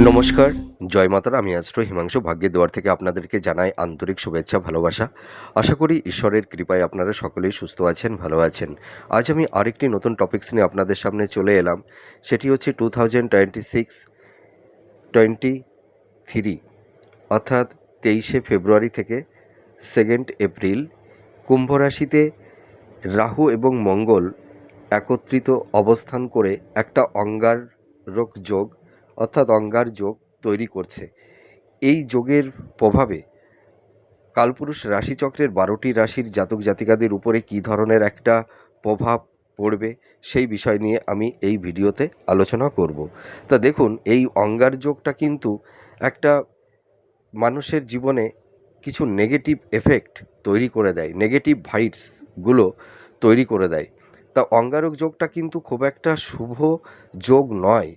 নমস্কার, জয় মাতারা। আমি অ্যাস্ট্রো হিমাংশু ভাগ্যের দুয়ার থেকে আপনাদেরকে জানাই আন্তরিক শুভেচ্ছা, ভালোবাসা। আশা করি ঈশ্বরের কৃপায় আপনারা সকলেই সুস্থ আছেন, ভালো আছেন। আজ আমি আরেকটি নতুন টপিকস নিয়ে আপনাদের সামনে চলে এলাম। সেটি হচ্ছে 2026-23 অর্থাৎ 23শে ফেব্রুয়ারি থেকে 2nd এপ্রিল কুম্ভ রাশিতে রাহু এবং মঙ্গল একত্রিত অবস্থান করে একটা অঙ্গারক যোগ অর্থাৎ অঙ্গার যোগ তৈরি করছে। এই যোগের প্রভাবে কালপুরুষ রাশিচক্রের 12টি রাশির জাতক জাতিকাদের উপরে কী ধরনের একটা প্রভাব পড়বে সেই বিষয় নিয়ে আমি এই ভিডিওতে আলোচনা করব। তা দেখুন, এই অঙ্গার যোগটা কিন্তু একটা মানুষের জীবনে কিছু নেগেটিভ এফেক্ট তৈরি করে দেয়, নেগেটিভ ভাইবসগুলো তৈরি করে দেয়। তা অঙ্গারক যোগটা কিন্তু খুব একটা শুভ যোগ নয়।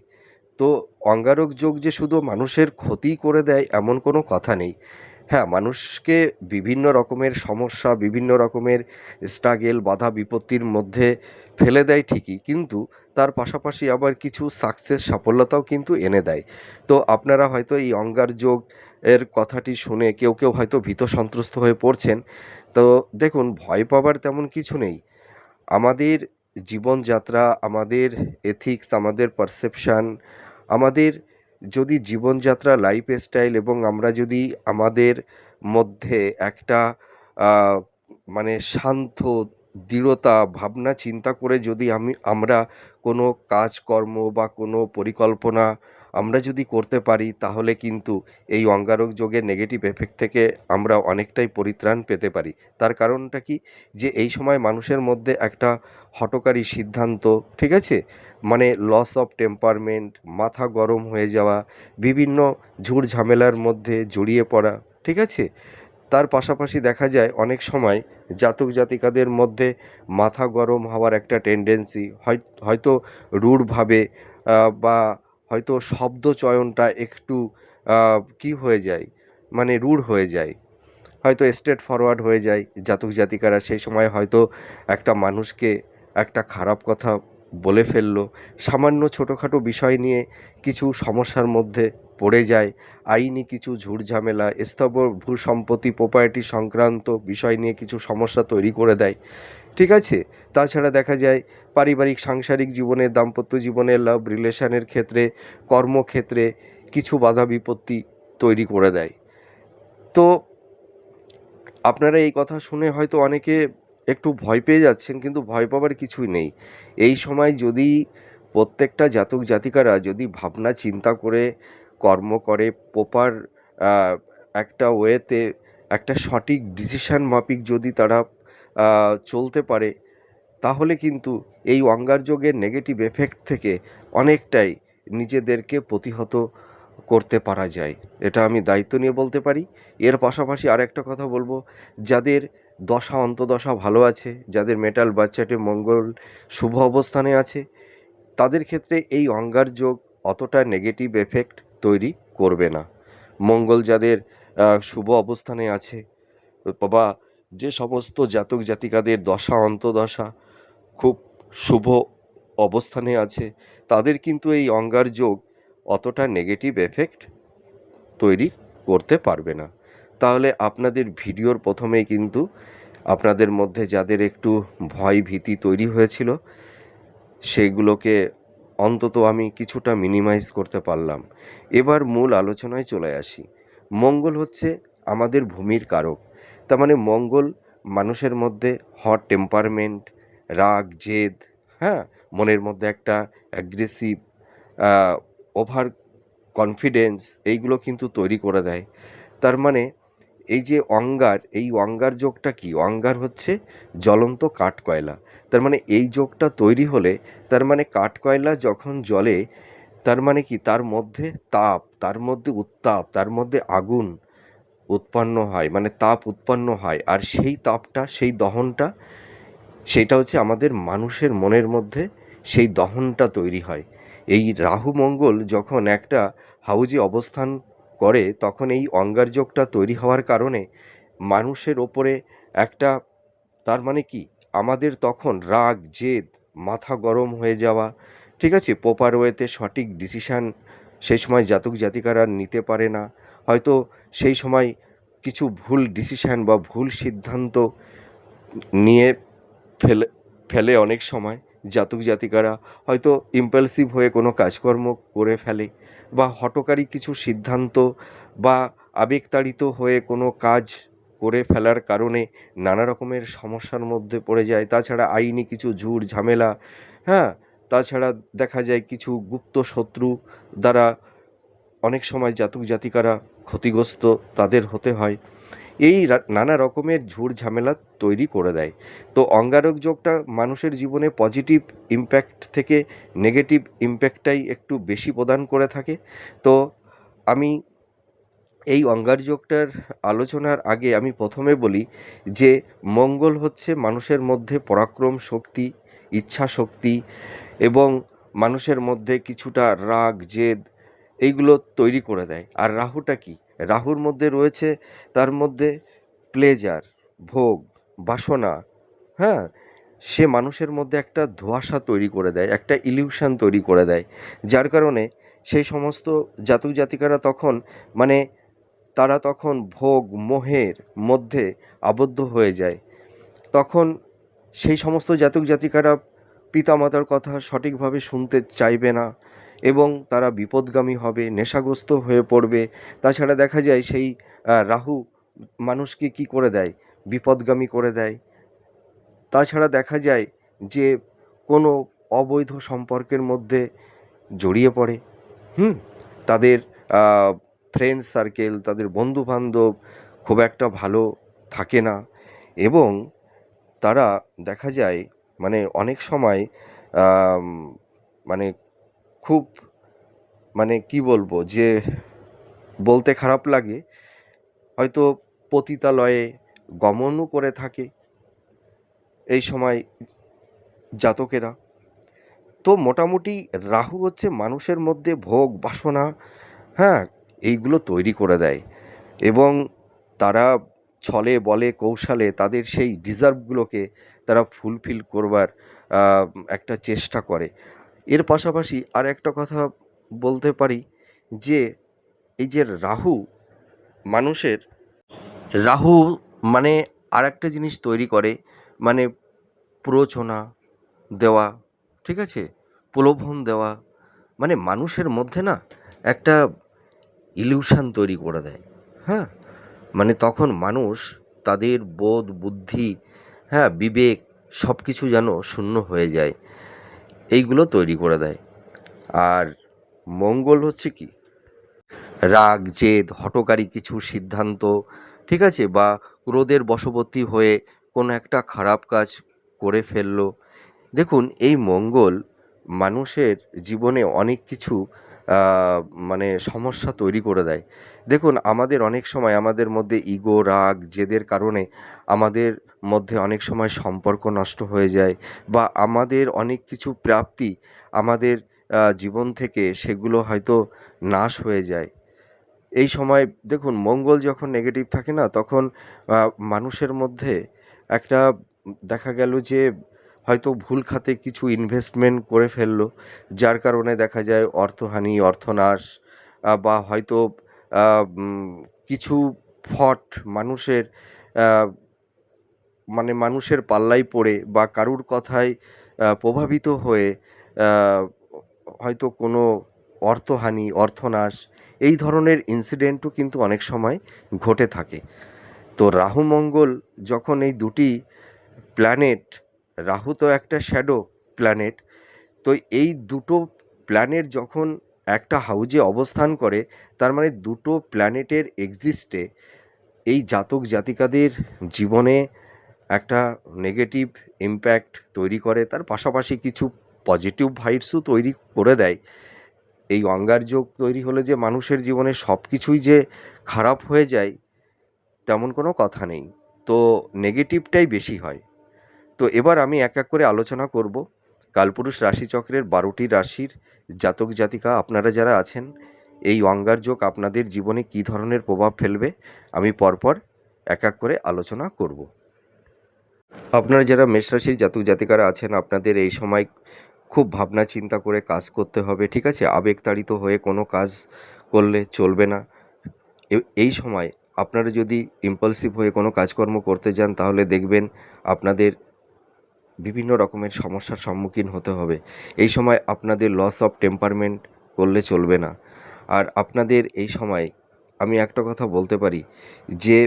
তো অঙ্গারক যোগ যে শুধু মানুষের ক্ষতি করে দেয় এমন কোনো কথা নেই। হ্যাঁ, মানুষকে বিভিন্ন রকমের সমস্যা, বিভিন্ন রকমের স্ট্রাগেল, বাধা বিপত্তির মধ্যে ফেলে দেয় ঠিকই, কিন্তু তার পাশাপাশি আবার কিছু সাকসেস, সাফল্যতাও কিন্তু এনে দেয়। তো আপনারা হয়তো এই অঙ্গার যোগ এর কথাটি শুনে কেউ কেউ হয়তো ভীত সন্ত্রস্ত হয়ে পড়ছেন। তো দেখুন, ভয় পাবার তেমন কিছু নেই। আমাদের জীবনযাত্রা, আমাদের এথিক্স, আমাদের পারসেপশান, আমাদের যদি জীবনযাত্রা, লাইফস্টাইল এবং আমরা যদি আমাদের মধ্যে একটা আহ, মানে শান্ত দৃঢ়তা ভাবনা চিন্তা করে যদি আমরা কোনো কাজকর্ম বা কোনো পরিকল্পনা আমরা যদি করতে পারি, তাহলে কিন্তু এই অঙ্গারক যোগের নেগেটিভ এফেক্ট থেকে আমরা অনেকটাই পরিত্রাণ পেতে পারি। তার কারণটা কি, যে এই সময় মানুষের মধ্যে একটা হঠকারী সিদ্ধান্ত, ঠিক আছে, মানে লস অফ টেম্পারমেন্ট, মাথা গরম হয়ে যাওয়া, বিভিন্ন ঝুট ঝামেলার মধ্যে জড়িয়ে পড়া, ঠিক আছে। তার পাশাপাশি দেখা যায় অনেক সময় জাতক জাতিকাদের মধ্যে মাথা গরম হওয়ার একটা টেন্ডেন্সি, হয়তো রূঢ়ভাবে বা হয়তো শব্দ চয়নটা একটু কি হয়ে যায়, মানে রূঢ় হয়ে যায়, হয়তো স্ট্রেট ফরওয়ার্ড হয়ে যায় জাতক জাতিকারা। সেই সময় হয়তো একটা মানুষকে একটা খারাপ কথা বলে ফেললো, সামান্য ছোটোখাটো বিষয় নিয়ে কিছু সমস্যার মধ্যে পড়ে যায়, আইনি কিছু ঝুটঝামেলা, স্থাবর ভূ সম্পত্তি প্রপার্টি সংক্রান্ত বিষয় নিয়ে কিছু সমস্যা তৈরি করে দেয়, ঠিক আছে। তাছাড়া দেখা যায় পারিবারিক সাংসারিক জীবনে, দাম্পত্য জীবনে, লাভ রিলেশনের ক্ষেত্রে, কর্মক্ষেত্রে কিছু বাধা বিপত্তি তৈরি করে দেয়। তো আপনারা এই কথা শুনে হয়তো অনেকে একটু ভয় পেয়ে যাচ্ছেন, কিন্তু ভয় পাবার কিছুই নেই। এই সময় যদি প্রত্যেকটা জাতক জাতিকারা যদি ভাবনা চিন্তা করে কর্ম করে, প্রপার একটা ওয়েতে, একটা সঠিক ডিসিশান মাফিক যদি তারা চলতে পারে, তাহলে কিন্তু এই অঙ্গার যোগের নেগেটিভ এফেক্ট থেকে অনেকটাই নিজেদেরকে প্রতিহত করতে পারা যায়। এটা আমি দায়িত্ব নিয়ে বলতে পারি। এর পাশাপাশি আরেকটা কথা বলবো, যাদের দশা অন্তদশা ভালো আছে, যাদের মেটাল বাচ্চাটে মঙ্গল শুভ অবস্থানে আছে, তাদের ক্ষেত্রে এই অঙ্গার যোগ অতটা নেগেটিভ এফেক্ট তৈরি করবে না। মঙ্গল যাদের শুভ অবস্থানে আছে, বা যে সমস্ত জাতক জাতিকাদের দশা অন্তদশা খুব শুভ অবস্থানে আছে, তাদের কিন্তু এই অঙ্গার যোগ অতটা নেগেটিভ এফেক্ট তৈরি করতে পারবে না। তাহলে আপনাদের ভিডিওর প্রথমেই কিন্তু আপনাদের মধ্যে যাদের একটু ভয় ভীতি তৈরি হয়েছিল, সেগুলোকে অন্তত আমি কিছুটা মিনিমাইজ করতে পারলাম। এবার মূল আলোচনায় চলে আসি। মঙ্গল হচ্ছে আমাদের ভূমির কারক। তার মানে মঙ্গল মানুষের মধ্যে হট টেম্পারমেন্ট, রাগ, জেদ, হ্যাঁ, মনের মধ্যে একটা অ্যাগ্রেসিভ, ওভার কনফিডেন্স, এইগুলো কিন্তু তৈরি করে দেয়। তার মানে এই যে অঙ্গার, এই অঙ্গার যোগটা কি, অঙ্গার হচ্ছে জ্বলন্ত কাঠকয়লা। তার মানে এই যোগটা তৈরি হলে, তার মানে কাঠকয়লা যখন জ্বলে, তার মানে কি, তার মধ্যে তাপ, তার মধ্যে উত্তাপ, তার মধ্যে আগুন উৎপন্ন হয়, মানে তাপ উৎপন্ন হয়। আর সেই তাপটা, সেই দহনটা, সেইটা হচ্ছে আমাদের মানুষের মনের মধ্যে সেই দহনটা তৈরি হয়। এই রাহু মঙ্গল যখন একটা হাউজে অবস্থান করে, তখন এই অঙ্গারযোগটা তৈরি হওয়ার কারণে মানুষের ওপরে একটা, তার মানে কি, আমাদের তখন রাগ, জেদ, মাথা গরম হয়ে যাওয়া, ঠিক আছে, প্রপার ওয়েতে সঠিক ডিসিশান, সেই সময় জাতক জাতিকারা নিতে পারে না, হয়তো সেই সময় কিছু ভুল ডিসিশান বা ভুল সিদ্ধান্ত নিয়ে ফেলে ফেলে অনেক সময় জাতক জাতিকারা হয়তো ইম্পালসিভ হয়ে কোনো কাজকর্ম করে ফেলে, বা হঠকারী কিছু সিদ্ধান্ত বা আবেগতাড়িত হয়ে কোনো কাজ করে ফেলার কারণে নানা রকমের সমস্যার মধ্যে পড়ে যায়। তাছাড়া আইনি কিছু ঝুট ঝামেলা, হ্যাঁ, তাছাড়া দেখা যায় কিছু গুপ্ত শত্রু দ্বারা অনেক সময় জাতক জাতিকারা ক্ষতিগ্রস্ত তাদের হতে হয়। এই নানা রকমের ঝুট ঝামেলা তৈরি করে দেয়। তো অঙ্গারক যোগটা মানুষের জীবনে পজিটিভ ইম্প্যাক্ট থেকে নেগেটিভ ইম্প্যাক্টটাই একটু বেশি প্রদান করে থাকে। তো আমি এই অঙ্গারযোগটার আলোচনার আগে আমি প্রথমে বলি যে মঙ্গল হচ্ছে মানুষের মধ্যে পরাক্রম শক্তি, ইচ্ছা শক্তি এবং মানুষের মধ্যে কিছুটা রাগ জেদ এইগুলো তৈরি করে দেয়। আর রাহুটা কি? রাহুর মধ্যে রয়েছে তার মধ্যে প্লেজার, ভোগ, বাসনা, হ্যাঁ, সে মানুষের মধ্যে একটা ধোঁয়াশা তৈরি করে দেয়, একটা ইলিউশন তৈরি করে দেয়, যার কারণে সেই সমস্ত জাতক জাতিকারা তখন মানে তারা তখন ভোগ মোহের মধ্যে আবদ্ধ হয়ে যায়। তখন সেই সমস্ত জাতক জাতিকারা পিতামাতার কথা সঠিকভাবে শুনতে চাইবে না এবং তারা বিপদগামী হবে, নেশাগ্রস্ত হয়ে পড়বে। তাছাড়া দেখা যায় সেই রাহু মানুষকে কি করে দেয়? বিপদগামী করে দেয়। তাছাড়া দেখা যায় যে কোনো অবৈধ সম্পর্কের মধ্যে জড়িয়ে পড়ে, তাদের ফ্রেন্ড সার্কেল, তাদের বন্ধুবান্ধব খুব একটা ভালো থাকে না এবং তারা দেখা যায় মানে অনেক সময় আম, মানে খুব মানে কি বলবো যে বলতে খারাপ লাগে, হয়তো পতিতালয়ে গমনও করে থাকে এই সময় জাতকেরা। তো মোটামুটি রাহু হচ্ছে মানুষের মধ্যে ভোগ বাসনা, হ্যাঁ, এইগুলো তৈরি করে দেয় এবং তারা ছলে বলে কৌশলে তাদের সেই ডিজার্ভগুলোকে তারা ফুলফিল করবার একটা চেষ্টা করে। এর পাশাপাশি আর একটা কথা বলতে পারি যে এই যে রাহু মানুষের রাহু মানে আর একটা জিনিস তৈরি করে, মানে প্ররোচনা দেওয়া, ঠিক আছে, প্রলোভন দেওয়া, মানে মানুষের মধ্যে না একটা ইলিউশন তৈরি করে দেয়, হ্যাঁ, মানে তখন মানুষ তাদের বোধ বুদ্ধি, হ্যাঁ, বিবেক সব কিছু যেন শূন্য হয়ে যায়, এইগুলো তৈরি করে দেয়। আর মঙ্গল হচ্ছে কি? রাগ জেদ হঠকারী কিছু সিদ্ধান্ত, ঠিক আছে, বা ক্রোধের বশবর্তী হয়ে কোনো একটা খারাপ কাজ করে ফেললো। দেখুন এই মঙ্গল মানুষের জীবনে অনেক কিছু মানে সমস্যা তৈরি করে দেয়। দেখুন আমাদের অনেক সময় আমাদের মধ্যে ইগো রাগ জেদের কারণে আমাদের মধ্যে অনেক সময় সম্পর্ক নষ্ট হয়ে যায়, বা আমাদের অনেক কিছু প্রাপ্তি আমাদের জীবন থেকে সেগুলো হয়তো নাশ হয়ে যায়। এই সময় দেখুন মঙ্গল যখন নেগেটিভ থাকে না তখন মানুষের মধ্যে একটা দেখা গেল যে হয়তো ভুল খাতে কিছু ইনভেস্টমেন্ট করে ফেললো, যার কারণে দেখা যায় অর্থহানি অর্থনাশ, বা হয়তো কিছু ফট মানুষের আহ, মানে মানুষের পাল্লায় পড়ে বা কারুর কথায় প্রভাবিত হয়ে আহ, হয়তো কোনো অর্থহানি অর্থনাশ এই ধরনের ইনসিডেন্টও কিন্তু অনেক সময় ঘটে থাকে। তো রাহু মঙ্গল যখন এই দুটি প্ল্যানেট, রাহু তো একটা শ্যাডো প্ল্যানেট, তো এই দুটো প্ল্যানেট যখন একটা হাউজে অবস্থান করে তার মানে দুটো প্ল্যানেটের এক্সিস্টে এই জাতক জাতিকাদের জীবনে একটা নেগেটিভ ইম্প্যাক্ট তৈরি করে, তার পাশাপাশি কিছু পজিটিভ ভাইবসও তৈরি করে দেয়। এই অঙ্গারযোগ তৈরি হলে যে মানুষের জীবনে সব কিছুই যে খারাপ হয়ে যায় তেমন কোনো কথা নেই, তো নেগেটিভটাই বেশি হয়। তো এবার আমি এক এক করে আলোচনা করব কালপুরুষ রাশিচক্রের 12টি রাশির জাতক জাতিকা আপনারা যারা আছেন, এই অঙ্গারযোগ আপনাদের জীবনে কী ধরনের প্রভাব ফেলবে আমি পরপর এক এক করে আলোচনা করব। আপনারা যারা মেষ রাশির জাতক জাতিকারা আছেন আপনাদের এই সময় খুব ভাবনা চিন্তা করে কাজ করতে হবে, ঠিক আছে? আবেগতাড়িত হয়ে কোনো কাজ করলে চলবে না। এই সময় আপনারা যদি ইম্পালসিভ হয়ে কোনো কাজকর্ম করতে যান তাহলে দেখবেন আপনাদের বিভিন্ন রকমের সমস্যার সম্মুখীন হতে হবে। এই সময় আপনাদের লস অফ টেম্পারমেন্ট করলে চলবে না। আর আপনাদের এই সময় আমি একটা কথা বলতে পারি যে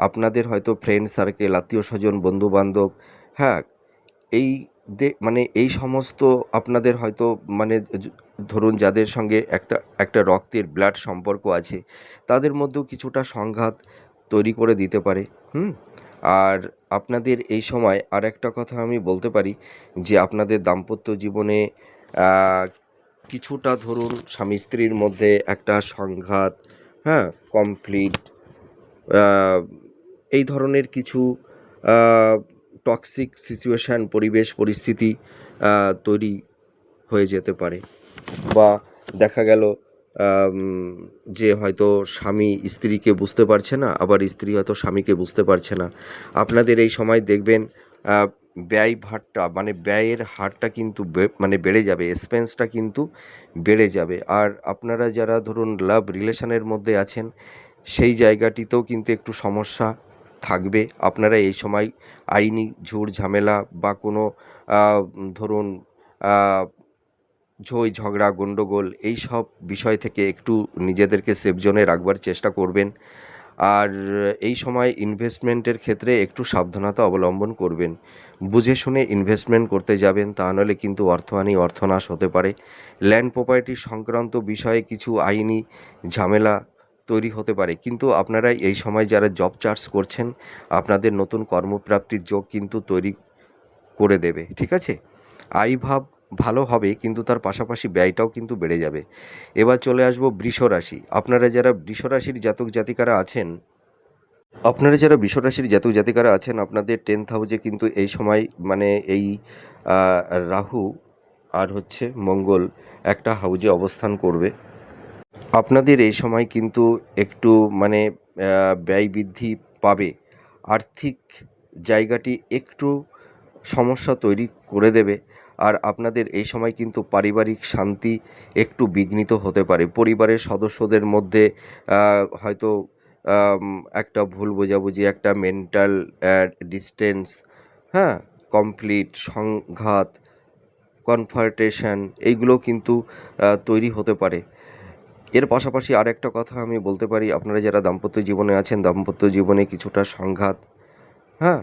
আপনাদের হয়তো ফ্রেন্ড সার্কেল, আত্মীয় স্বজন, বন্ধুবান্ধব, হ্যাঁ, এই মানে এই সমস্ত আপনাদের হয়তো মানে ধরুন যাদের সঙ্গে একটা রক্তের ব্লাড সম্পর্ক আছে তাদের মধ্যেও কিছুটা সংঘাত তৈরি করে দিতে পারে। আর আপনাদের এই সময় আর একটা কথা আমি বলতে পারি যে আপনাদের দাম্পত্য জীবনে কিছুটা ধরুন স্বামী স্ত্রীর মধ্যে একটা সংঘাত, হ্যাঁ, কমপ্লিট, এই ধরনের কিছু টক্সিক সিচুয়েশান, পরিবেশ পরিস্থিতি তৈরি হয়ে যেতে পারে। বা দেখা গেল যে হয়তো স্বামী স্ত্রীকে বুঝতে পারছে না, আবার স্ত্রী হয়তো স্বামীকে বুঝতে পারছে না। আপনাদের এই সময় দেখবেন ব্যয় ভারটা মানে ব্যয়ের হারটা কিন্তু মানে বেড়ে যাবে, এক্সপেন্সটা কিন্তু বেড়ে যাবে। আর আপনারা যারা ধরুন লাভ রিলেশনের মধ্যে আছেন সেই জায়গাটিতেও কিন্তু একটু সমস্যা থাকবে। আপনারা এই সময় আইনি ঝুট ঝামেলা বা কোনো ধরুন ঝই ঝগড়া গণ্ডগোল এই সব বিষয় থেকে একটু নিজেদেরকে সেফ জোনে রাখবার চেষ্টা করবেন। আর এই সময় ইনভেস্টমেন্টের ক্ষেত্রে একটু সাবধানতা অবলম্বন করবেন। বুঝে শুনে ইনভেস্টমেন্ট করতে যাবেন, তা নাহলে কিন্তু অর্থহানি অর্থনাশ হতে পারে। ল্যান্ড প্রপার্টি সংক্রান্ত বিষয়ে কিছু আইনি ঝামেলা তৈরি হতে পারে, কিন্তু আপনারা এই সময় যারা জব চার্জ করছেন আপনাদের নতুন কর্মপ্রাপ্তির যোগ কিন্তু তৈরি করে দেবে, ঠিক আছে? আয়ভাব ভালো হবে, কিন্তু তার পাশাপাশি ব্যয়টাও কিন্তু বেড়ে যাবে। এবার চলে আসবো বৃষ রাশি। আপনারা যারা বৃষ রাশির জাতক জাতিকারা আছেন আপনাদের 10th হাউসে কিন্তু এই সময় মানে এই রাহু আর হচ্ছে মঙ্গল একটা হাউজে অবস্থান করবে। আপনাদের এই সময় কিন্তু একটু মানে ব্যয় বৃদ্ধি পাবে, আর্থিক জায়গাটি একটু সমস্যা তৈরি করে দেবে। আর আপনাদের এই সময় কিন্তু পারিবারিক শান্তি একটু বিঘ্নিত হতে পারে। পরিবারের সদস্যদের মধ্যে হয়তো একটা ভুল বোঝাবুঝি, একটা মেন্টাল ডিস্টেন্স, হ্যাঁ, কমপ্লিট সংঘাত, কনফ্রন্টেশন, এইগুলো কিন্তু তৈরি হতে পারে। এর পাশাপাশি আর একটা কথা আমি বলতে পারি, আপনারা যারা দাম্পত্য জীবনে আছেন দাম্পত্য জীবনে কিছুটা সংঘাত, হ্যাঁ,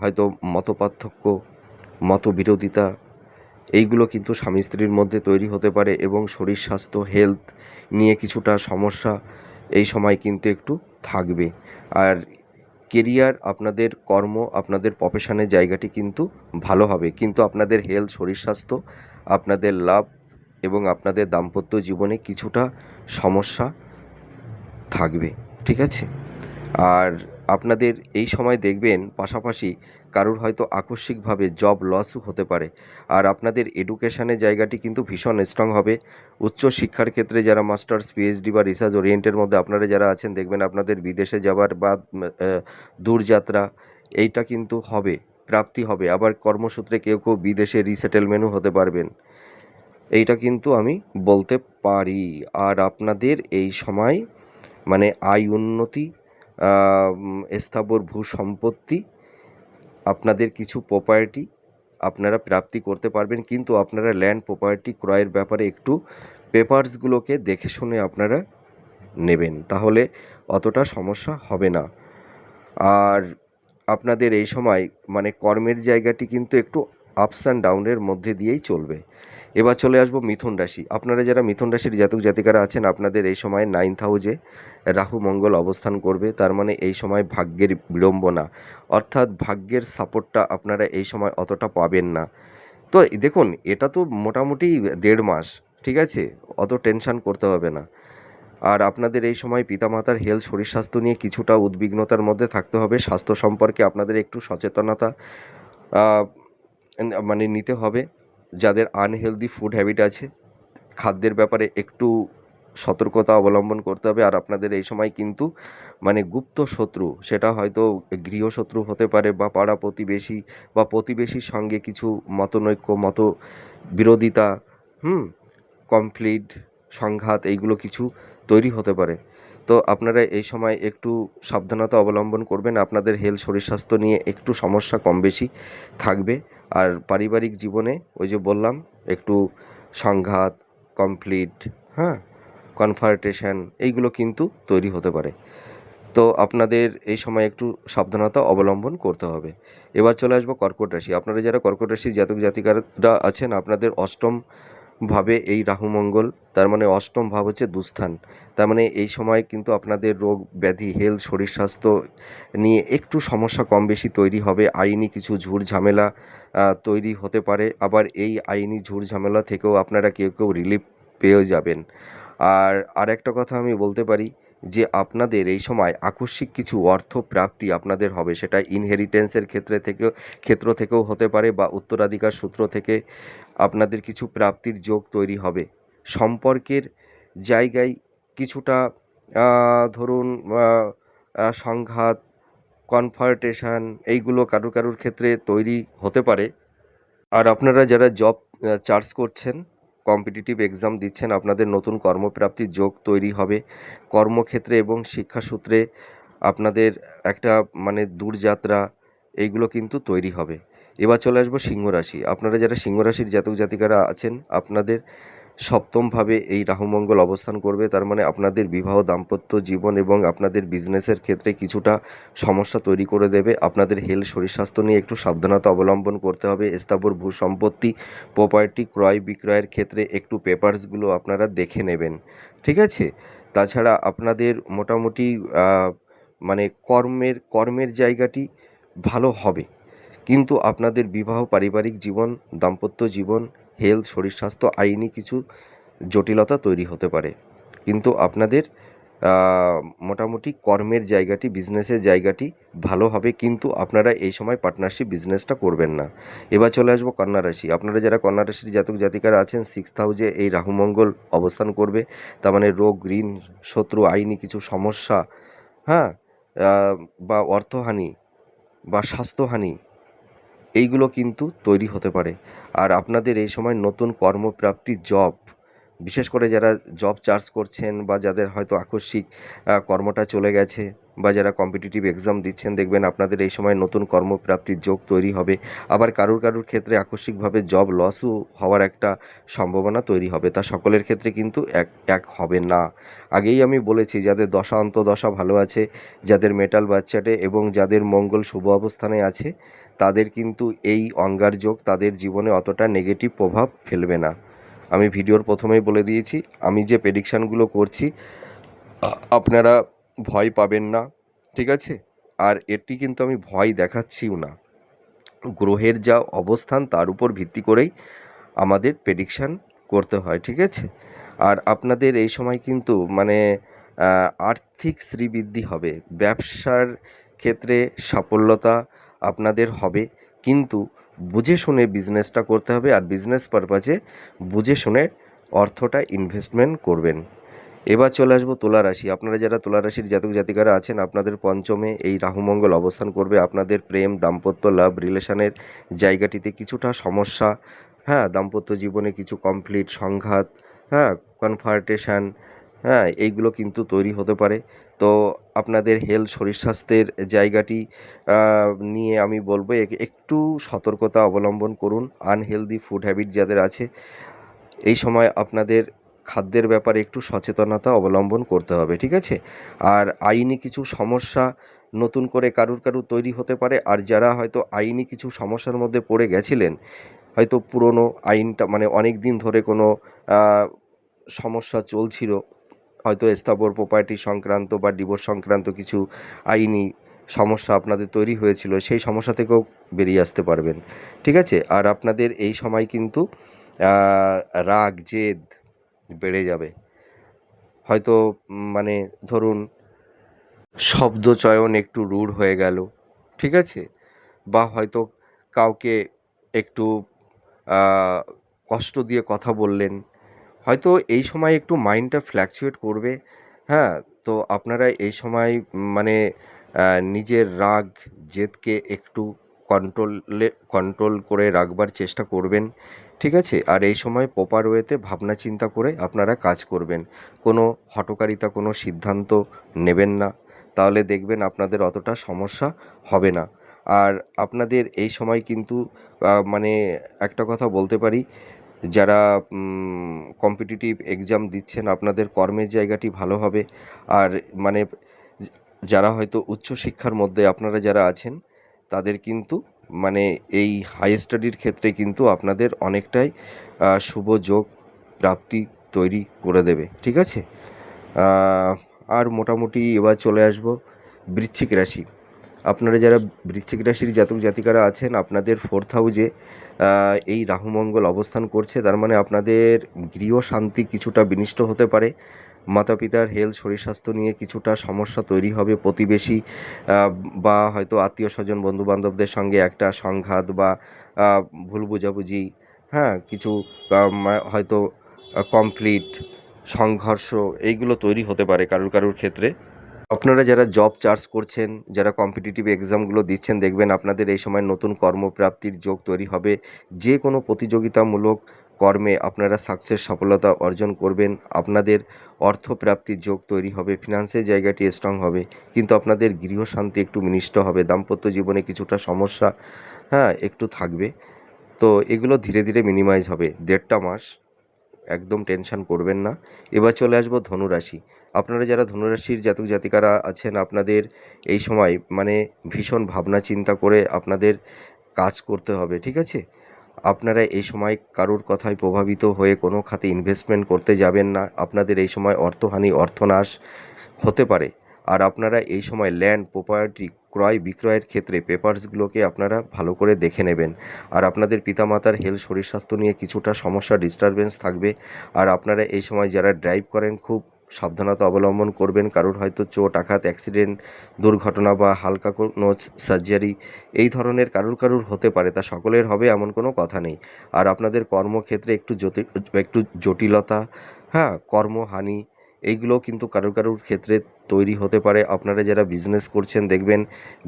হয়তো মতপার্থক্য, মতবিরোধিতা, এইগুলো কিন্তু স্বামী স্ত্রীর মধ্যে তৈরি হতে পারে। এবং শরীর স্বাস্থ্য হেলথ নিয়ে কিছুটা সমস্যা এই সময় কিন্তু একটু থাকবে। আর কেরিয়ার, আপনাদের কর্ম, আপনাদের প্রফেশনের জায়গাটি কিন্তু ভালো হবে, কিন্তু আপনাদের হেলথ, শরীর স্বাস্থ্য, আপনাদের লাভ এবং আপনাদের দাম্পত্য জীবনে কিছুটা সমস্যা থাকবে, ঠিক আছে? আর আপনাদের এই সময় দেখবেন পাশাপাশি কারোর হয়তো আকস্মিকভাবে জব লসও হতে পারে। আর আপনাদের এডুকেশনের জায়গাটি কিন্তু ভীষণ স্ট্রং হবে। উচ্চ শিক্ষার ক্ষেত্রে যারা মাস্টার্স, পিএইচডি বা রিসার্চ ওরিয়েন্টের মধ্যে আপনারা যারা আছেন দেখবেন আপনাদের বিদেশে যাবার বা দূরযাত্রা এইটা কিন্তু হবে, প্রাপ্তি হবে। আবার কর্মসূত্রে কেউ কেউ বিদেশে রিসেটেলমেন্টও হতে পারবেন, এইটা কিন্তু আমি বলতে পারি। আর আপনাদের এই সময় মানে আয় উন্নতি, স্থাবর ভূ সম্পত্তি, আপনাদের কিছু প্রপার্টি আপনারা প্রাপ্তি করতে পারবেন, কিন্তু আপনারা ল্যান্ড প্রপার্টি ক্রয়ের ব্যাপারে একটু পেপারসগুলোকে দেখে শুনে আপনারা নেবেন, তাহলে অতটা সমস্যা হবে না। আর আপনাদের এই সময় মানে কর্মের জায়গাটি কিন্তু একটু আপস অ্যান্ড ডাউনের মধ্যে দিয়েই চলবে। এবার চলে আসবো মিথুন রাশি। আপনারা যারা মিথুন রাশির জাতক জাতিকারা আছেন আপনাদের এই সময় 9th হাউসে রাহু মঙ্গল অবস্থান করবে। তার মানে এই সময় ভাগ্যের বিড়ম্বনা, অর্থাৎ ভাগ্যের সাপোর্টটা আপনারা এই সময় অতটা পাবেন না। তো দেখুন, এটা তো মোটামুটি 1.5 মাস, ঠিক আছে, অত টেনশান করতে হবে না। আর আপনাদের এই সময় পিতামাতার হেলথ, শরীর স্বাস্থ্য নিয়ে কিছুটা উদ্বিগ্নতার মধ্যে থাকতে হবে। স্বাস্থ্য সম্পর্কে আপনাদের একটু সচেতনতা মানে নিতে হবে। যাদের আনহেলদি ফুড হ্যাবিট আছে, খাদ্যের ব্যাপারে একটু সতর্কতা অবলম্বন করতে হবে। আর আপনাদের এই সময় কিন্তু মানে গুপ্ত শত্রু, সেটা হয়তো গৃহশত্রু হতে পারে বা পাড়া প্রতিবেশী বা প্রতিবেশীর সঙ্গে কিছু মতনৈক্য, বিরোধিতা, কনফ্লিক্ট, সংঘাত এইগুলো কিছু তৈরি হতে পারে। তো আপনারা এই সময় একটু সাবধানতা অবলম্বন করবেন। আপনাদের হেলথ, শরীর স্বাস্থ্য নিয়ে একটু সমস্যা কম বেশি থাকবে। আর পারিবারিক জীবনে ওই যে বললাম, একটু সংঘাত, কনফ্লিক্ট, হ্যাঁ, কনফ্রন্টেশন এইগুলো কিন্তু তৈরি হতে পারে। তো আপনাদের এই সময় একটু সাবধানতা অবলম্বন করতে হবে। এবার চলে আসবো কর্কট রাশি। আপনারা যারা কর্কট রাশির জাতক জাতিকারা আছেন, আপনাদের অষ্টম ভাবে এই রাহু মঙ্গল, তার মানে অষ্টম ভাব হচ্ছে দুস্থান। তার মানে এই সময় কিন্তু আপনাদের রোগ ব্যাধি, হেলথ, শরীর স্বাস্থ্য নিয়ে একটু সমস্যা কম বেশি তৈরি হবে। আইনি কিছু ঝুট ঝামেলা তৈরি হতে পারে। আবার এই আইনি ঝুট ঝামেলা থেকেও আপনারা কেউ কেউ রিলিফ পেয়েও যাবেন। আর আরেকটা কথা আমি বলতে পারি যে আপনাদের এই সময় আকস্মিক কিছু অর্থ প্রাপ্তি আপনাদের হবে। সেটা ইনহেরিটেন্সের ক্ষেত্র থেকেও হতে পারে বা উত্তরাধিকার সূত্র থেকে আপনাদের কিছু প্রাপ্তির যোগ তৈরি হবে। সম্পর্কের জায়গায় কিছুটা ধরুন সংঘাত, কনফ্রন্টেশন এইগুলো কারুর ক্ষেত্রে তৈরি হতে পারে। আর আপনারা যারা জব চার্জ করছেন, কম্পিটিটিভ এক্সাম দিচ্ছেন, আপনাদের নতুন কর্মপ্রাপ্তির যোগ তৈরি হবে। কর্মক্ষেত্রে এবং শিক্ষাসূত্রে আপনাদের একটা মানে দূরযাত্রা এইগুলো কিন্তু তৈরি হবে। এবার চলে আসবো সিংহ রাশি। আপনারা যারা সিংহ রাশির জাতক জাতিকারা আছেন, আপনাদের সপ্তমভাবে এই রাহুমঙ্গল অবস্থান করবে। তার মানে আপনাদের বিবাহ, দাম্পত্য জীবন এবং আপনাদের বিজনেসের ক্ষেত্রে কিছুটা সমস্যা তৈরি করে দেবে। আপনাদের হেলথ, শরীর স্বাস্থ্য নিয়ে একটু সাবধানতা অবলম্বন করতে হবে। স্থাবর ভূ সম্পত্তি, প্রপার্টি ক্রয় বিক্রয়ের ক্ষেত্রে একটু পেপারসগুলো আপনারা দেখে নেবেন, ঠিক আছে? তাছাড়া আপনাদের মোটামুটি মানে কর্মের জায়গাটি ভালো হবে, কিন্তু আপনাদের বিবাহ, পারিবারিক জীবন, দাম্পত্য জীবন, হেলথ, শরীর স্বাস্থ্য, আইনি কিছু জটিলতা তৈরি হতে পারে। কিন্তু আপনাদের মোটামুটি কর্মের জায়গাটি, বিজনেসের জায়গাটি ভালো হবে, কিন্তু আপনারা এই সময় পার্টনারশিপ বিজনেসটা করবেন না। এবার চলে আসবো কন্যা রাশি। আপনারা যারা কন্যা রাশির জাতক জাতিকারা আছেন, 6th হাউসে এই রাহুমঙ্গল অবস্থান করবে। তার মানে রোগ, ঋণ, শত্রু, আইনি কিছু সমস্যা, হ্যাঁ, বা অর্থহানি বা স্বাস্থ্যহানি এইগুলো কিন্তু তৈরি হতে পারে। আর আপনাদের এই সময় নতুন কর্মপ্রাপ্তি, জব, বিশেষ করে যারা জব চার্জ করছেন বা যাদের হয়তো আকস্মিক কর্মটা চলে গেছে বা যারা কম্পিটিটিভ এক্সাম দিচ্ছেন, দেখবেন আপনাদের এই সময় নতুন কর্মপ্রাপ্তির যোগ তৈরি হবে। আবার কারুর ক্ষেত্রে আকস্মিকভাবে জব লসও হওয়ার একটা সম্ভাবনা তৈরি হবে। তা সকলের ক্ষেত্রে কিন্তু এক হবে না। আগেই আমি বলেছি, যাদের দশা অন্তর্দশা ভালো আছে, যাদের মেটাল বাচ্চাটে এবং যাদের মঙ্গল শুভ অবস্থানে আছে, তাদের কিন্তু এই অঙ্গার যোগ তাদের জীবনে অতটা নেগেটিভ প্রভাব ফেলবে না। আমি ভিডিওর প্রথমেই বলে দিয়েছি, আমি যে প্রেডিকশানগুলো করছি আপনারা ভয় পাবেন না, ঠিক আছে? আর এটি কিন্তু আমি ভয় দেখাচ্ছিও না। গ্রহের যা অবস্থান তার উপর ভিত্তি করেই আমাদের প্রেডিকশান করতে হয়, ঠিক আছে? আর আপনাদের এই সময় কিন্তু মানে আর্থিক শ্রীবৃদ্ধি হবে। ব্যবসার ক্ষেত্রে সাফল্যতা আপনাদের হবে, কিন্তু বুঝে শুনে বিজনেসটা করতে হবে। আর বিজনেস পারপাজে বুঝে শুনে অর্থটা ইনভেস্টমেন্ট করবেন। এবার চলে আসবো তুলা রাশি। আপনারা যারা তুলা রাশির জাতক জাতিকারা আছেন, আপনাদের পঞ্চমে এই রাহুমঙ্গল অবস্থান করবে। আপনাদের প্রেম, দাম্পত্য, লাভ রিলেশনের জায়গাটিতে কিছুটা সমস্যা, হ্যাঁ, দাম্পত্য জীবনে কিছু কনফ্লিক্ট, সংঘাত, হ্যাঁ, কনফ্রন্টেশন, হ্যাঁ, এইগুলো কিন্তু তৈরি হতে পারে। তো আপনাদের হেলথ, শরীর স্বাস্থ্যের জায়গাটি নিয়ে আমি বলবো একটু সতর্কতা অবলম্বন করুন। আনহেলদি ফুড হ্যাবিট যাদের আছে, এই সময় আপনাদের খাদ্যের ব্যাপারে একটু সচেতনতা অবলম্বন করতে হবে, ঠিক আছে? আর আইনি কিছু সমস্যা নতুন করে কারুর তৈরি হতে পারে। আর যারা হয়তো আইনি কিছু সমস্যার মধ্যে পড়ে গেছিলেন, হয়তো পুরনো আইনটা মানে অনেক দিন ধরে কোনো সমস্যা চলছিল, হয়তো স্থাবর প্রপার্টি সংক্রান্ত বা ডিভোর্স সংক্রান্ত কিছু আইনি সমস্যা আপনাদের তৈরি হয়েছিল, সেই সমস্যা থেকেও বেরিয়ে আসতে পারবেন, ঠিক আছে? আর আপনাদের এই সময় কিন্তু রাগ, জেদ বেড়ে যাবে। হয়তো মানে ধরুন শব্দচয়ন একটু রূঢ় হয়ে গেল, ঠিক আছে? বা হয়তো কাউকে একটু কষ্ট দিয়ে কথা বললেন, হয়তো এই সময় একটু মাইন্ডটা ফ্ল্যাকচুয়েট করবে। হ্যাঁ, তো আপনারা এই সময় মানে নিজের রাগ জেদকে একটু কন্ট্রোল করে রাখবার চেষ্টা করবেন, ঠিক আছে? আর এই সময় প্রপার ওয়েতে ভাবনা চিন্তা করে আপনারা কাজ করবেন। কোনো হঠকারিতা কোনো সিদ্ধান্ত নেবেন না, তাহলে দেখবেন আপনাদের অতটা সমস্যা হবে না। আর আপনাদের এই সময় কিন্তু মানে একটা কথা বলতে পারি, যারা কম্পিটিটিভ এক্সাম দিচ্ছেন আপনাদের কর্মের জায়গাটি ভালো হবে। আর মানে যারা হয়তো উচ্চশিক্ষার মধ্যে আপনারা যারা আছেন তাদের কিন্তু মানে এই হাই স্টাডির ক্ষেত্রে কিন্তু আপনাদের অনেকটাই শুভ যোগ প্রাপ্তি তৈরি করে দেবে, ঠিক আছে? আহ, আর মোটামুটি এবার চলে আসবো বৃশ্চিক রাশি। আপনারা যারা বৃশ্চিক রাশির জাতক জাতিকারা আছেন আপনাদের 4th হাউজে এই রাহু মঙ্গল অবস্থান করছে, তার মানে আপনাদের গৃহ শান্তি কিছুটা বিনষ্ট হতে পারে। মাতা পিতার হেলথ শরীর স্বাস্থ্য নিয়ে কিছুটা সমস্যা তৈরি হবে। প্রতিবেশী বা হয়তো আত্মীয় স্বজন বন্ধু বান্ধবদের সঙ্গে একটা সংঘাত বা ভুল বোঝাবুঝি, হ্যাঁ কিছু হয়তো কমপ্লিট সংঘর্ষ এইগুলো তৈরি হতে পারে কারুর কারুর ক্ষেত্রে। আপনারা যারা জব চার্জ করছেন, যারা কম্পিটিটিভ এক্সামগুলো দিচ্ছেন, দেখবেন আপনাদের এই সময় নতুন কর্মপ্রাপ্তির যোগ তৈরি হবে। যে কোনো প্রতিযোগিতামূলক কর্মে আপনারা সাকসেস সফলতা অর্জন করবেন। আপনাদের অর্থপ্রাপ্তির যোগ তৈরি হবে, ফিনান্সের জায়গাটি স্ট্রং হবে। কিন্তু আপনাদের গৃহশান্তি একটু মিনিষ্ট হবে, দাম্পত্য জীবনে কিছুটা সমস্যা হ্যাঁ একটু থাকবে। তো এগুলো ধীরে ধীরে মিনিমাইজ হবে। 1.5 মাস একদম টেনশন করবেন না। এবার চলে আসবো ধনুরাশি। আপনারা যারা ধনুরাশির জাতক জাতিকারা আছেন আপনাদের এই সময় মানে ভীষণ ভাবনা চিন্তা করে আপনাদের কাজ করতে হবে, ঠিক আছে? আপনারা এই সময় কারোর কথায় প্রভাবিত হয়ে কোনো খাতে ইনভেস্টমেন্ট করতে যাবেন না। আপনাদের এই সময় অর্থহানি অর্থনাশ হতে পারে। আর আপনারা এই সময় ল্যান্ড প্রপার্টি ক্রয় বিক্রয়ের ক্ষেত্রে পেপারসগুলোকে আপনারা ভালো করে দেখে নেবেন। আর আপনাদের পিতামাতার হেলথ শরীর স্বাস্থ্য নিয়ে কিছুটা সমস্যা ডিস্টারবেন্স থাকবে। আর আপনারা এই সময় যারা ড্রাইভ করেন খুব সাবধানতা অবলম্বন করবেন। কারোর হয়তো চোট আঘাত অ্যাক্সিডেন্ট দুর্ঘটনা বা হালকা কোনো সার্জারি এই ধরনের কারুর কারুর হতে পারে, তা সকলের হবে এমন কোনো কথা নেই। আর আপনাদের কর্মক্ষেত্রে একটু জটিলতা, হ্যাঁ কর্মহানি এইগুলোও কিন্তু কারুর কারুর ক্ষেত্রে তৈরি হতে পারে। আপনারা যারা বিজনেস করছেন দেখবেন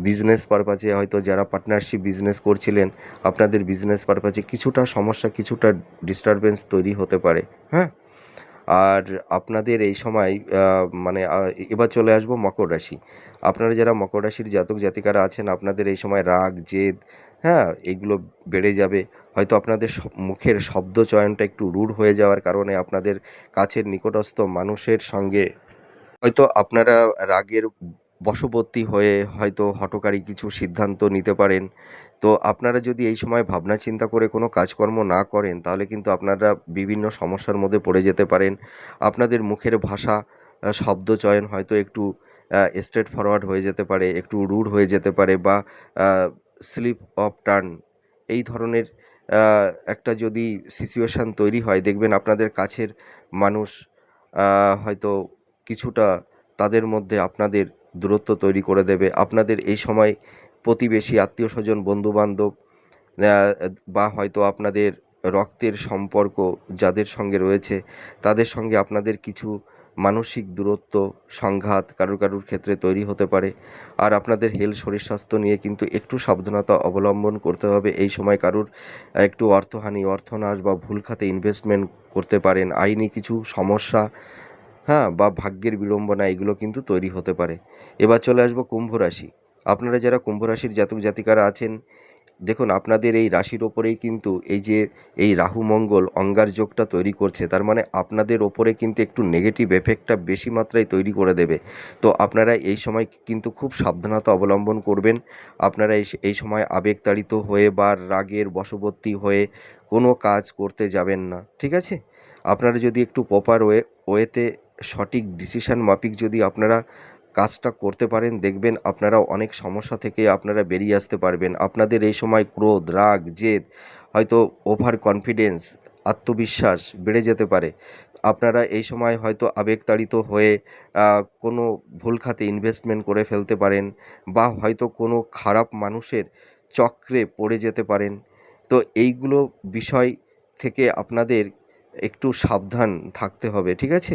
বিজনেস পারপাজে হয়তো যারা পার্টনারশিপ বিজনেস করছিলেন আপনাদের বিজনেস পারপাজে কিছুটা সমস্যা কিছুটা ডিস্টারবেন্স তৈরি হতে পারে। হ্যাঁ, আর আপনাদের এই সময় মানে এবার চলে আসবো মকর রাশি। আপনারা যারা মকর রাশির জাতক জাতিকারা আছেন আপনাদের এই সময় রাগ জেদ, হ্যাঁ এগুলো বেড়ে যাবে। হয়তো আপনাদের মুখের শব্দ চয়নটা একটু রূঢ় হয়ে যাওয়ার কারণে আপনাদের কাছের নিকটস্থ মানুষের সঙ্গে হয়তো আপনারা রাগের বশবর্তী হয়ে হয়তো হঠকারী কিছু সিদ্ধান্ত নিতে পারেন। তো আপনারা যদি এই সময় ভাবনা চিন্তা করে কোনো কাজকর্ম না করেন তাহলে কিন্তু আপনারা বিভিন্ন সমস্যার মধ্যে পড়ে যেতে পারেন। আপনাদের মুখের ভাষা শব্দচয়ন হয়তো একটু স্ট্রেট ফরওয়ার্ড হয়ে যেতে পারে, একটু রুড হয়ে যেতে পারে বা স্লিপ অফ টার্ন এই ধরনের একটা যদি সিচুয়েশান তৈরি হয় দেখবেন আপনাদের কাছের মানুষ হয়তো কিছুটা তাদের মধ্যে আপনাদের দূরত্ব তৈরি করে দেবে। আপনাদের এই সময় প্রতিবেশী আত্মীয় স্বজন বন্ধুবান্ধব বা হয়তো আপনাদের রক্তের সম্পর্ক যাদের সঙ্গে রয়েছে তাদের সঙ্গে আপনাদের কিছু মানসিক দূরত্ব সংঘাত কারুর কারুর ক্ষেত্রে তৈরি হতে পারে। আর আপনাদের হেলথ শরীর স্বাস্থ্য নিয়ে কিন্তু একটু সাবধানতা অবলম্বন করতে হবে। এই সময় কারুর একটু অর্থহানি অর্থনাশ বা ভুল খাতে ইনভেস্টমেন্ট করতে পারেন। আইনি কিছু সমস্যা, হ্যাঁ বা ভাগ্যের বিড়ম্বনা এগুলো কিন্তু তৈরি হতে পারে। এবার চলে আসবো কুম্ভ রাশি। আপনারা যারা কুম্ভ রাশির জাতক জাতিকারা আছেন দেখুন আপনাদের এই রাশির ওপরেই কিন্তু এই যে এই রাহু মঙ্গল অঙ্গার যোগটা তৈরি করছে, তার মানে আপনাদের ওপরে কিন্তু একটু নেগেটিভ এফেক্টটা বেশি মাত্রায় তৈরি করে দেবে। তো আপনারা এই সময় কিন্তু খুব সাবধানতা অবলম্বন করবেন। আপনারা এই সময় আবেগতাড়িত হয়ে বা রাগের বশবর্তী হয়ে কোনো কাজ করতে যাবেন না, ঠিক আছে? আপনারা যদি একটু প্রপার ওয়েতে সঠিক ডিসিশন মাফিক যদি আপনারা কাজটা করতে পারেন দেখবেন আপনারা অনেক সমস্যা থেকে আপনারা বেরিয়ে আসতে পারবেন। আপনাদের এই সময় ক্রোধ রাগ জেদ হয়তো ওভার কনফিডেন্স আত্মবিশ্বাস বেড়ে যেতে পারে। আপনারা এই সময় হয়তো আবেগতাড়িত হয়ে কোনো ভুল খাতে ইনভেস্টমেন্ট করে ফেলতে পারেন বা হয়তো কোনো খারাপ মানুষের চক্রে পড়ে যেতে পারেন। তো এইগুলো বিষয় থেকে আপনাদের একটু সাবধান থাকতে হবে, ঠিক আছে?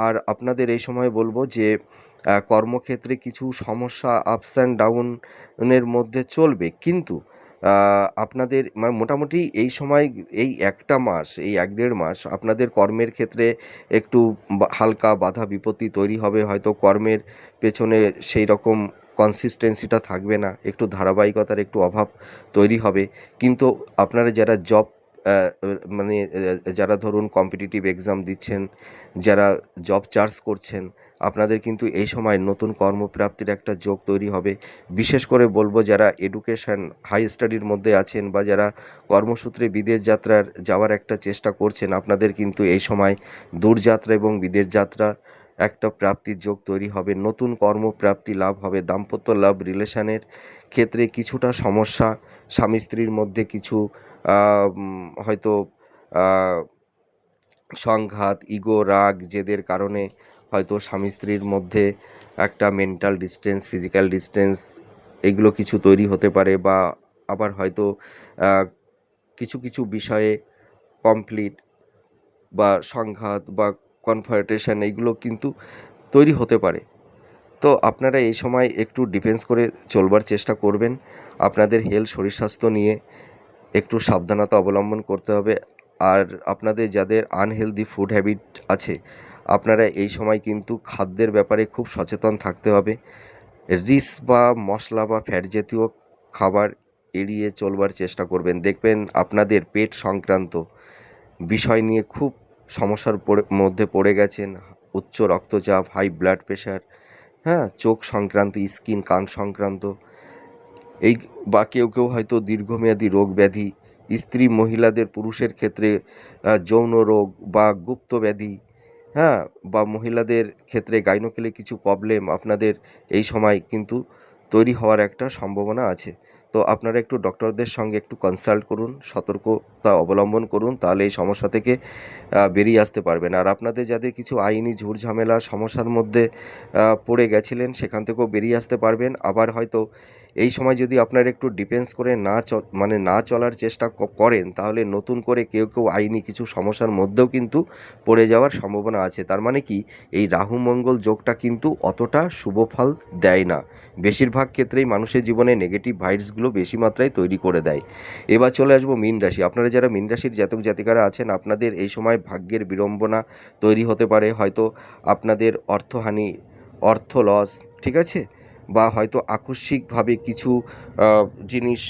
আর আপনাদের এই সময় বলবো যে কর্মক্ষেত্রে কিছু সমস্যা আপস অ্যান্ড ডাউনের মধ্যে চলবে, কিন্তু আপনাদের মানে মোটামুটি এই সময় এই একটা মাস, এই ১-১.৫ মাস আপনাদের কর্মের ক্ষেত্রে একটু হালকা বাধা বিপত্তি তৈরি হবে। হয়তো কর্মের পেছনে সেই রকম কনসিস্টেন্সিটা থাকবে না, একটু ধারাবাহিকতার একটু অভাব তৈরি হবে। কিন্তু আপনারা যারা জব মানে যারা ধরুন কম্পিটিটিভ এক্সাম দিচ্ছেন, যারা জব চার্জ করছেন, আপনাদের কিন্তু এই সময় নতুন কর্মপ্রাপ্তির একটা যোগ তৈরি হবে। বিশেষ করে বলবো যারা এডুকেশন হাই স্টাডির মধ্যে আছেন বা যারা কর্মসূত্রে বিদেশ যাওয়ার একটা চেষ্টা করছেন, আপনাদের কিন্তু এই সময় দূরযাত্রা এবং বিদেশ যাত্রা একটা প্রাপ্তির যোগ তৈরি হবে। নতুন কর্মপ্রাপ্তি লাভ হবে। দাম্পত্য লাভ রিলেশনের ক্ষেত্রে কিছুটা সমস্যা, স্বামী স্ত্রীর মধ্যে কিছু হয়তো সংঘাত, ইগো, রাগ, জেদের কারণে হয়তো স্বামী স্ত্রীর মধ্যে একটা মেন্টাল ডিস্টেন্স, ফিজিক্যাল ডিস্টেন্স এগুলো কিছু তৈরি হতে পারে। বা আবার হয়তো কিছু কিছু বিষয়ে কমপ্লিট বা সংঘাত বা কনফ্রন্টেশন এইগুলো কিন্তু তৈরি হতে পারে। তো আপনারা এই সময় একটু ডিফেন্স করে চলবার চেষ্টা করবেন। আপনাদের শরীর স্বাস্থ্য নিয়ে একটু সাবধানতা অবলম্বন করতে হবে। আর আপনাদের যাদের আনহেলদি ফুড হ্যাবিট আছে, আপনারা এই সময় কিন্তু খাদ্যের ব্যাপারে খুব সচেতন থাকতে হবে। রিচ বা মশলা বা ফ্যাট জাতীয় খাবার এড়িয়ে চলবার চেষ্টা করবেন। দেখবেন আপনাদের পেট সংক্রান্ত বিষয় নিয়ে খুব সমস্যার মধ্যে পড়ে গেছেন। উচ্চ রক্তচাপ, হাই ব্লাড প্রেশার, হ্যাঁ, চোখ সংক্রান্ত, স্কিন, কান সংক্রান্ত এই বা কেউ কেউ হয়তো দীর্ঘমেয়াদী রোগ ব্যাধি, স্ত্রী মহিলাদের পুরুষের ক্ষেত্রে যৌন রোগ বা গুপ্ত ব্যাধি, হ্যাঁ, বা মহিলাদের ক্ষেত্রে গাইনোকলে কিছু প্রবলেম আপনাদের এই সময় কিন্তু তৈরি হওয়ার একটা সম্ভাবনা আছে। তো আপনারা একটু ডক্টরদের সঙ্গে একটু কনসাল্ট করুন, সতর্কতা অবলম্বন করুন, তাহলে এই সমস্যা থেকে বেরিয়ে আসতে পারবেন। আর আপনাদের যাদের কিছু আইনি ঝুটঝামেলা সমস্যার মধ্যে পড়ে গেছিলেন, সেখান থেকেও বেরিয়ে আসতে পারবেন। আবার হয়তো এই সময় যদি আপনারা একটু ডিফেন্স করে না চলার চেষ্টা করেন, তাহলে নতুন করে কেউ কেউ আইনি কিছু সমস্যার মধ্যেও কিন্তু পড়ে যাওয়ার সম্ভাবনা আছে। তার মানে কি, এই রাহু মঙ্গল যোগটা কিন্তু অতটা শুভ ফল দেয় না। বেশিরভাগ ক্ষেত্রেই মানুষের জীবনে নেগেটিভ ভাইবসগুলো বেশি মাত্রায় তৈরি করে দেয়। এবার চলে আসবো মীন রাশি। আপনারা যারা মীন রাশির জাতক জাতিকারা আছেন, আপনাদের এই সময় ভাগ্যের বিড়ম্বনা তৈরি হতে পারে। হয়তো আপনাদের অর্থহানি, অর্থ লস, ঠিক আছে, বা হয়তো আকস্মিকভাবে কিছু জিনিস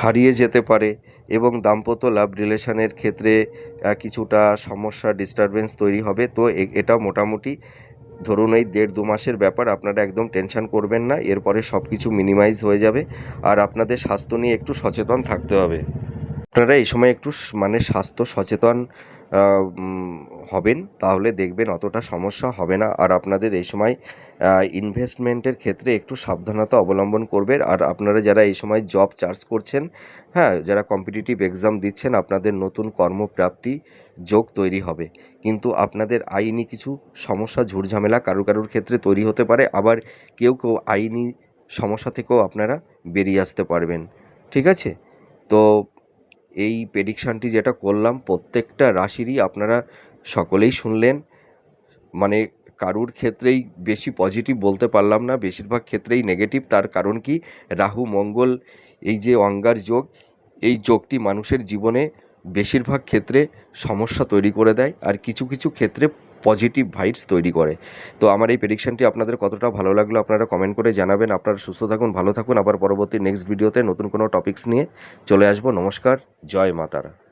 হারিয়ে যেতে পারে। এবং দাম্পত্য লাভ রিলেশনের ক্ষেত্রে কিছুটা সমস্যা, ডিস্টারবেন্স তৈরি হবে। তো এটা মোটামুটি ধরুন এই 1.5-2 মাসের ব্যাপার। আপনারা একদম টেনশন করবেন না, এরপরে সব কিছু মিনিমাইজ হয়ে যাবে। আর আপনাদের স্বাস্থ্য নিয়ে একটু সচেতন থাকতে হবে। আপনারা এই সময় একটু মানে স্বাস্থ্য সচেতন হবেন, তাহলে দেখবেন অতটা সমস্যা হবে না। আর আপনাদের এই সময় ইনভেস্টমেন্টের ক্ষেত্রে একটু সাবধানতা অবলম্বন করবেন। আর আপনারা যারা এই সময় জব চার্জ করছেন, হ্যাঁ, যারা কম্পিটিটিভ এক্সাম দিচ্ছেন, আপনাদের নতুন কর্মপ্রাপ্তি যোগ তৈরি হবে। কিন্তু আপনাদের আইনি কিছু সমস্যা, ঝুটঝামেলা কারুর ক্ষেত্রে তৈরি হতে পারে। আবার কেউ কেউ আইনি সমস্যা থেকেও আপনারা বেরিয়ে আসতে পারবেন, ঠিক আছে? তো এই প্রেডিকশানটি যেটা করলাম, প্রত্যেকটা রাশিরই আপনারা সকলেই শুনলেন। মানে কারুর ক্ষেত্রেই বেশি পজিটিভ বলতে পারলাম না, বেশিরভাগ ক্ষেত্রেই নেগেটিভ। তার কারণ কি, রাহু মঙ্গল এই যে অঙ্গার যোগ, এই যোগটি মানুষের জীবনে বেশিরভাগ ক্ষেত্রে সমস্যা তৈরি করে দেয়, আর কিছু কিছু ক্ষেত্রে পজিটিভ ভাইবস তৈরি করে। তো আমার এই প্রেডিকশানটি আপনাদের কতটা ভালো লাগলো আপনারা কমেন্ট করে জানাবেন। আপনারা সুস্থ থাকুন, ভালো থাকুন। আবার পরবর্তী নেক্সট ভিডিওতে নতুন কোনো টপিকস নিয়ে চলে আসবো। নমস্কার, জয় মা তারা।